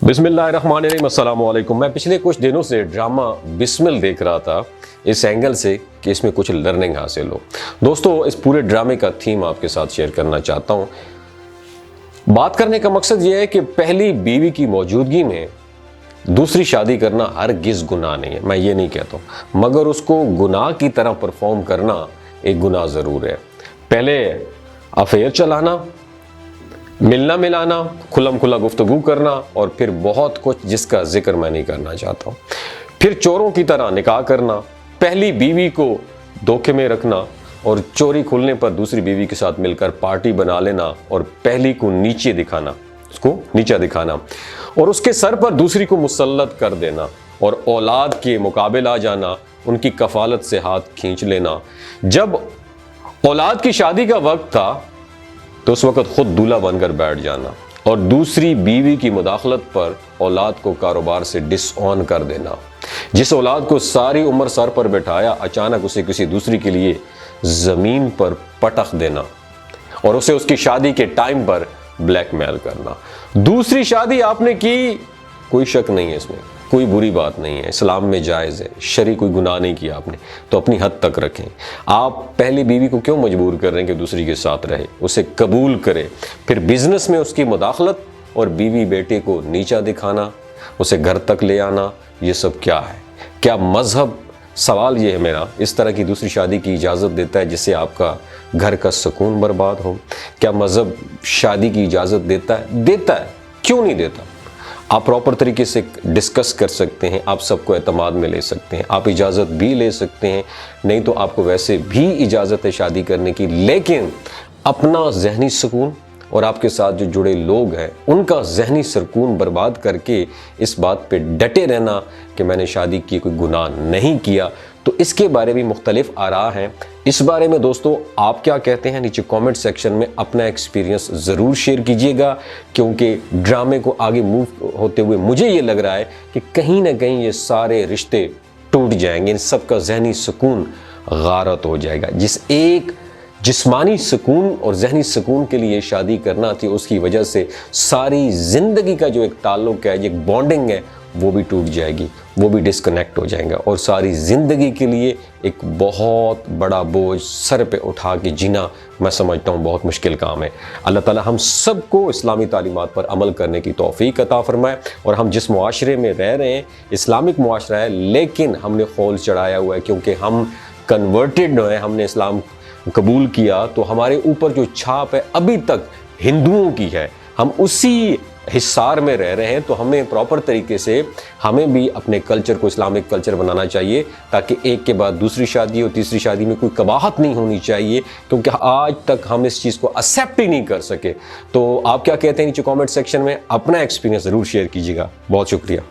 बिस्मिल्लाहिर्रहमानिर्रहीम, अस्सलाम वालेकुम। मैं पिछले कुछ दिनों से ड्रामा बिस्मिल देख रहा था इस एंगल से कि इसमें कुछ लर्निंग हासिल हो। दोस्तों, इस पूरे ड्रामे का थीम आपके साथ शेयर करना चाहता हूँ। बात करने का मकसद यह है कि पहली बीवी की मौजूदगी में दूसरी शादी करना हरगिज़ गुनाह नहीं है, मैं ये नहीं कहता हूँ, मगर उसको गुनाह की तरह परफॉर्म करना एक गुनाह ज़रूर है। पहले अफेयर चलाना, मिलना मिलाना, खुलम खुला गुफ्तगू करना और फिर बहुत कुछ जिसका जिक्र मैं नहीं करना चाहता हूँ। फिर चोरों की तरह निकाह करना, पहली बीवी को धोखे में रखना और चोरी खुलने पर दूसरी बीवी के साथ मिलकर पार्टी बना लेना और पहली को नीचे दिखाना, उसको नीचा दिखाना और उसके सर पर दूसरी को मुसल्लत कर देना और औलाद के मुकाबले आ जाना, उनकी कफालत से हाथ खींच लेना। जब औलाद की शादी का वक्त था तो उस वक्त खुद दूल्हा बनकर बैठ जाना और दूसरी बीवी की मुदाखलत पर औलाद को कारोबार से डिसऑन कर देना। जिस औलाद को सारी उम्र सर पर बैठाया, अचानक उसे किसी दूसरी के लिए ज़मीन पर पटक देना और उसे उसकी शादी के टाइम पर ब्लैकमेल करना। दूसरी शादी आपने की, कोई शक नहीं है, इसमें कोई बुरी बात नहीं है, इस्लाम में जायज़ है, शरी कोई गुनाह नहीं किया आपने, तो अपनी हद तक रखें। आप पहली बीवी को क्यों मजबूर कर रहे हैं कि दूसरी के साथ रहे? उसे कबूल करें। फिर बिजनेस में उसकी मुदाखलत और बीवी बेटे को नीचा दिखाना, उसे घर तक ले आना, ये सब क्या है? क्या मजहब, सवाल ये है मेरा, इस तरह की दूसरी शादी की इजाज़त देता है जिससे आपका घर का सुकून बर्बाद हो? क्या मजहब शादी की इजाज़त देता है? देता है, क्यों नहीं देता? आप प्रॉपर तरीके से डिस्कस कर सकते हैं, आप सबको एतमाद में ले सकते हैं, आप इजाज़त भी ले सकते हैं, नहीं तो आपको वैसे भी इजाज़त है शादी करने की, लेकिन अपना जहनी सुकून और आपके साथ जो जुड़े लोग हैं उनका जहनी सुकून बर्बाद करके इस बात पे डटे रहना कि मैंने शादी की, कोई गुनाह नहीं किया। तो इसके बारे में मुख्तलिफ आरा हैं। इस बारे में दोस्तों आप क्या कहते हैं? नीचे कमेंट सेक्शन में अपना एक्सपीरियंस ज़रूर शेयर कीजिएगा, क्योंकि ड्रामे को आगे मूव होते हुए मुझे ये लग रहा है कि कहीं ना कहीं ये सारे रिश्ते टूट जाएंगे, इन सब का जहनी सुकून गारत हो जाएगा। जिस एक जिस्मानी सुकून और जहनी सुकून के लिए शादी करना थी, उसकी वजह से सारी ज़िंदगी का जो एक ताल्लुक़ है, एक बॉन्डिंग है, वो भी टूट जाएगी, वो भी डिस्कनेक्ट हो जाएगा और सारी ज़िंदगी के लिए एक बहुत बड़ा बोझ सर पे उठा के जीना, मैं समझता हूँ बहुत मुश्किल काम है। अल्लाह ताला हम सबको इस्लामी तालीमात पर अमल करने की तौफीक अता फरमाए। और हम जिस मुआशरे में रह रहे हैं इस्लामिक मुआशरा है, लेकिन हमने खौल चढ़ाया हुआ है क्योंकि हम कन्वर्टेड हैं, हमने इस्लाम कबूल किया, तो हमारे ऊपर जो छाप है अभी तक हिंदुओं की है, हम उसी हिस्सार में रह रहे हैं। तो हमें प्रॉपर तरीके से हमें भी अपने कल्चर को इस्लामिक कल्चर बनाना चाहिए, ताकि एक के बाद दूसरी शादी और तीसरी शादी में कोई कबाहत नहीं होनी चाहिए, क्योंकि आज तक हम इस चीज़ को एक्सेप्ट ही नहीं कर सके। तो आप क्या कहते हैं? नीचे कमेंट सेक्शन में अपना एक्सपीरियंस ज़रूर शेयर कीजिएगा। बहुत शुक्रिया।